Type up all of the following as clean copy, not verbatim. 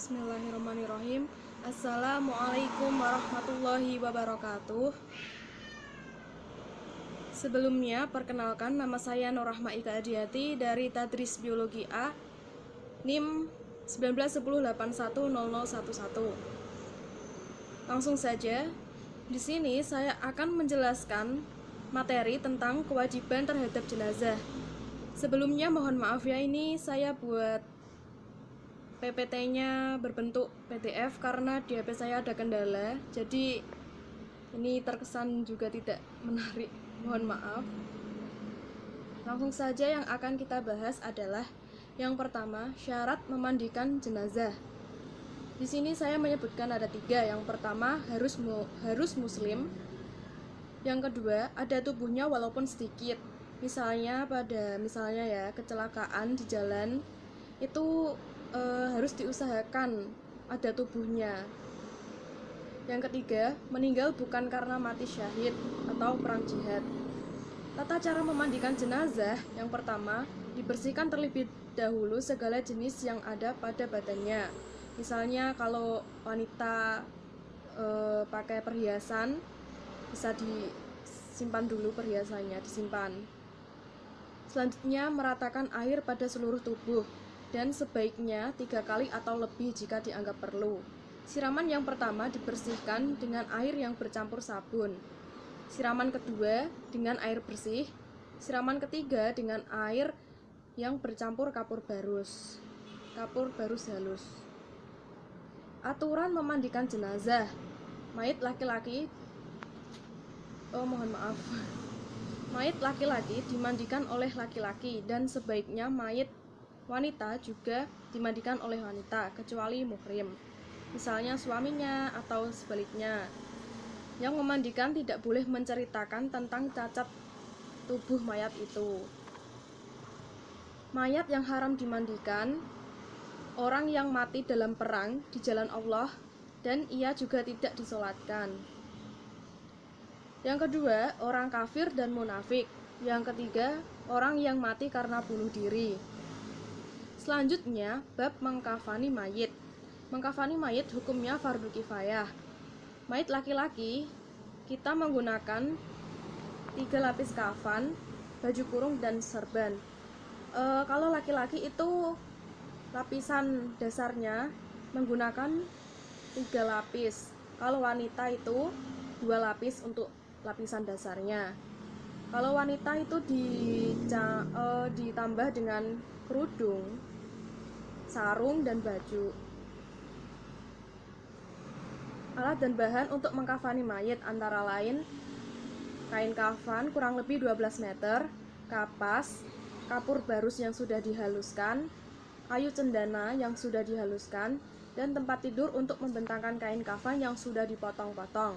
Bismillahirrahmanirrahim. Assalamualaikum warahmatullahi wabarakatuh. Sebelumnya, perkenalkan, nama saya Nurrahma Ika Adiati dari Tadris Biologi A, NIM 1910810011. Langsung saja, di sini saya akan menjelaskan materi tentang kewajiban terhadap jenazah. Sebelumnya mohon maaf ya, ini saya buat PPT-nya berbentuk PDF karena di HP saya ada kendala, jadi ini terkesan juga tidak menarik, mohon maaf. Langsung saja, yang akan kita bahas adalah yang pertama, syarat memandikan jenazah. Di sini saya menyebutkan ada 3. Yang pertama, harus muslim. Yang kedua, ada tubuhnya walaupun sedikit. Misalnya kecelakaan di jalan itu harus diusahakan ada tubuhnya. Yang ketiga, meninggal bukan karena mati syahid atau perang jihad. Tata cara memandikan jenazah, yang pertama, dibersihkan terlebih dahulu segala jenis yang ada pada badannya. Misalnya kalau wanita pakai perhiasan, bisa disimpan dulu perhiasannya, disimpan. Selanjutnya, meratakan air pada seluruh tubuh, dan sebaiknya 3 kali atau lebih jika dianggap perlu. Siraman yang pertama dibersihkan dengan air yang bercampur sabun. Siraman kedua dengan air bersih. Siraman ketiga dengan air yang bercampur kapur barus halus. Aturan memandikan jenazah. Mayit laki-laki dimandikan oleh laki-laki, dan sebaiknya mayit wanita juga dimandikan oleh wanita, kecuali muhrim, misalnya suaminya atau sebaliknya. Yang memandikan tidak boleh menceritakan tentang cacat tubuh mayat itu. Mayat yang haram dimandikan, orang yang mati dalam perang di jalan Allah, dan ia juga tidak disolatkan. Yang kedua, orang kafir dan munafik. Yang ketiga, orang yang mati karena bunuh diri. Selanjutnya, bab mengkafani mayit. Mengkafani mayit hukumnya fardu kifayah. Mayit laki-laki, kita menggunakan 3 lapis kafan, baju kurung, dan serban. Kalau laki-laki itu lapisan dasarnya menggunakan 3 lapis. Kalau wanita itu 2 lapis untuk lapisan dasarnya. Kalau wanita itu ditambah dengan kerudung, sarung, dan baju. Alat dan bahan untuk mengkafani mayit antara lain kain kafan kurang lebih 12 meter, kapas, kapur barus yang sudah dihaluskan, kayu cendana yang sudah dihaluskan, dan tempat tidur untuk membentangkan kain kafan yang sudah dipotong-potong.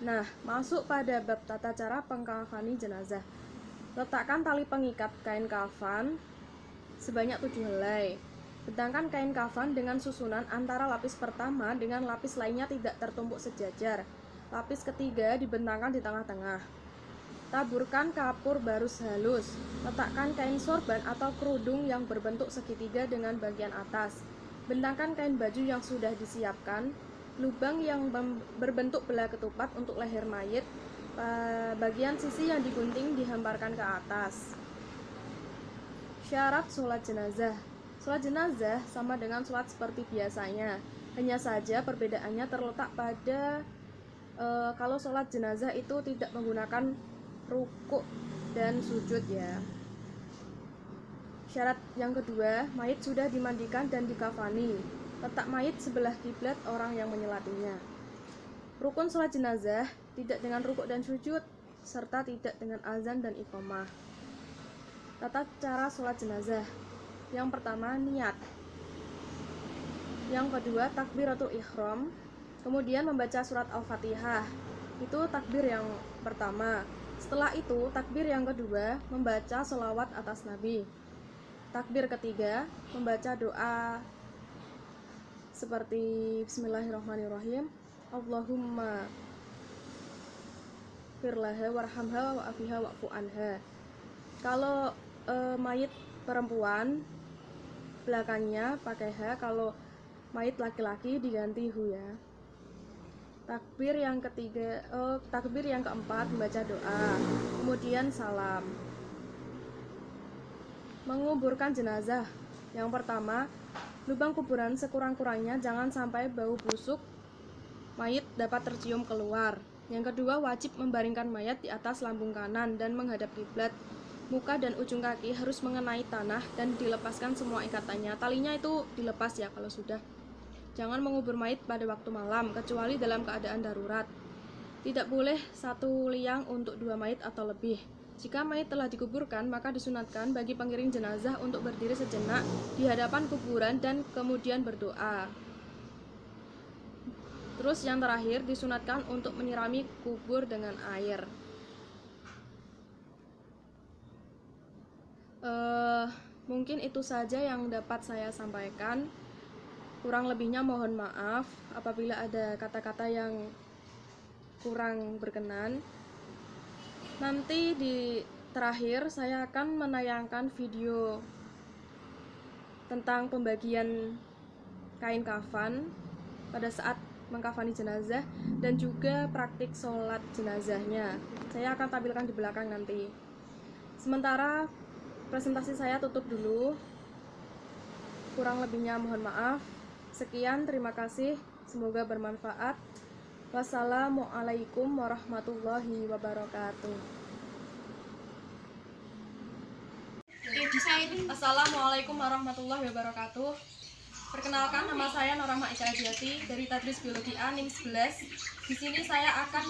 Nah, masuk pada bab tata cara mengkafani jenazah. Letakkan tali pengikat kain kafan sebanyak 7 helai. Bentangkan kain kafan dengan susunan antara lapis pertama dengan lapis lainnya tidak tertumpuk sejajar. Lapis ketiga dibentangkan di tengah-tengah. Taburkan kapur barus halus. Letakkan kain sorban atau kerudung yang berbentuk segitiga dengan bagian atas. Bentangkan kain baju yang sudah disiapkan. Lubang yang berbentuk belah ketupat untuk leher mayit. Bagian sisi yang digunting dihamparkan ke atas. Syarat sholat jenazah. Sholat jenazah sama dengan sholat seperti biasanya, hanya saja perbedaannya terletak pada kalau sholat jenazah itu tidak menggunakan rukuk dan sujud ya. Syarat yang kedua, mayit sudah dimandikan dan dikafani. Letak mayit sebelah kiblat orang yang menyolatinya. Rukun sholat jenazah tidak dengan rukuk dan sujud, serta tidak dengan azan dan iqamah. Tata cara sholat jenazah. Yang pertama, niat. Yang kedua, takbiratul ihram. Kemudian membaca surat Al-Fatihah. Itu takbir yang pertama. Setelah itu, takbir yang kedua, membaca sholawat atas Nabi. Takbir ketiga, membaca doa seperti Bismillahirrahmanirrahim. Allahumma firlaha warhamha wa'afiha wa'fu anha. Kalau mayit perempuan belakangnya pakai ha, kalau mayit laki-laki diganti hu ya. Takbir yang keempat membaca doa, kemudian salam. Menguburkan jenazah. Yang pertama, lubang kuburan sekurang-kurangnya jangan sampai bau busuk mayit dapat tercium keluar. Yang kedua, wajib membaringkan mayat di atas lambung kanan dan menghadap kiblat. Muka dan ujung kaki harus mengenai tanah dan dilepaskan semua ikatannya. Talinya itu dilepas ya kalau sudah. Jangan mengubur mayit pada waktu malam, kecuali dalam keadaan darurat. Tidak boleh satu liang untuk 2 mayit atau lebih. Jika mayit telah dikuburkan, maka disunatkan bagi pengiring jenazah untuk berdiri sejenak di hadapan kuburan dan kemudian berdoa. Terus yang terakhir, disunatkan untuk menyirami kubur dengan air. Mungkin itu saja yang dapat saya sampaikan. Kurang lebihnya mohon maaf apabila ada kata-kata yang kurang berkenan. Nanti di terakhir saya akan menayangkan video tentang pembagian kain kafan pada saat mengkafani jenazah dan juga praktik sholat jenazahnya. Saya akan tampilkan di belakang nanti. Sementara presentasi saya tutup dulu. Kurang lebihnya mohon maaf. Sekian, terima kasih. Semoga bermanfaat. Wassalamualaikum warahmatullahi wabarakatuh. Assalamualaikum warahmatullahi wabarakatuh. Perkenalkan, nama saya Norahma Ika Adiati dari Tadris Biologi A NIM 11. Di sini saya akan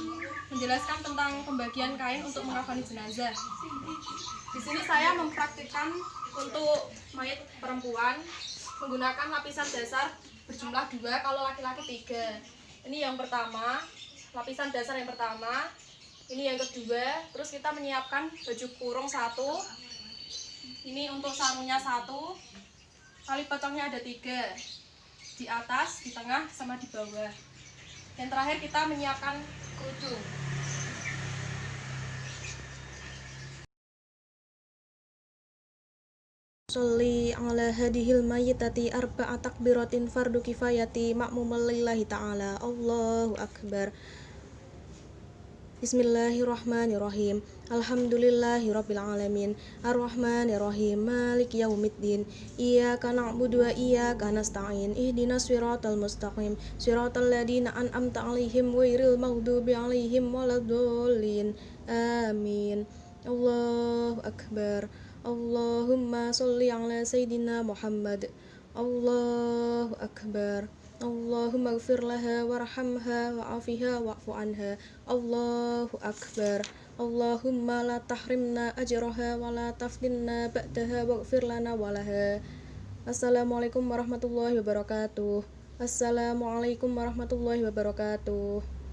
menjelaskan tentang pembagian kain untuk mengkafani jenazah. Di sini saya mempraktikkan untuk mayat perempuan menggunakan lapisan dasar berjumlah 2, kalau laki-laki 3. Ini yang pertama, lapisan dasar yang pertama. Ini yang kedua. Terus kita menyiapkan baju kurung 1. Ini untuk sarungnya 1. Tali potongnya ada 3, di atas, di tengah, sama di bawah. Yang terakhir kita menyiapkan kerudung. Sholli ala hadihil mayyitati arba'a takbiratin fardu kifayati ma'mumul lillahi ta'ala. Allahu akbar. Bismillahirrahmanirrahim. Alhamdulillahirabbil alamin. Arrahmanirrahim. Maliki yaumiddin. Iyyaka na'budu wa iyyaka nasta'in. Ihdinas siratal mustaqim. Siratal ladzina an'amta 'alaihim ghairil maghdubi 'alaihim waladdallin. Amin. Allahu akbar. Allahumma sholli ala sayyidina Muhammad. Allahu akbar. Allahumma ighfir laha warhamha wa'afiha wa'fu anha. Allahu akbar. Allahumma la tahrimna ajraha wa la taftinna ba'daha waghfir lana walaha. Assalamualaikum warahmatullahi wabarakatuh. Assalamualaikum warahmatullahi wabarakatuh.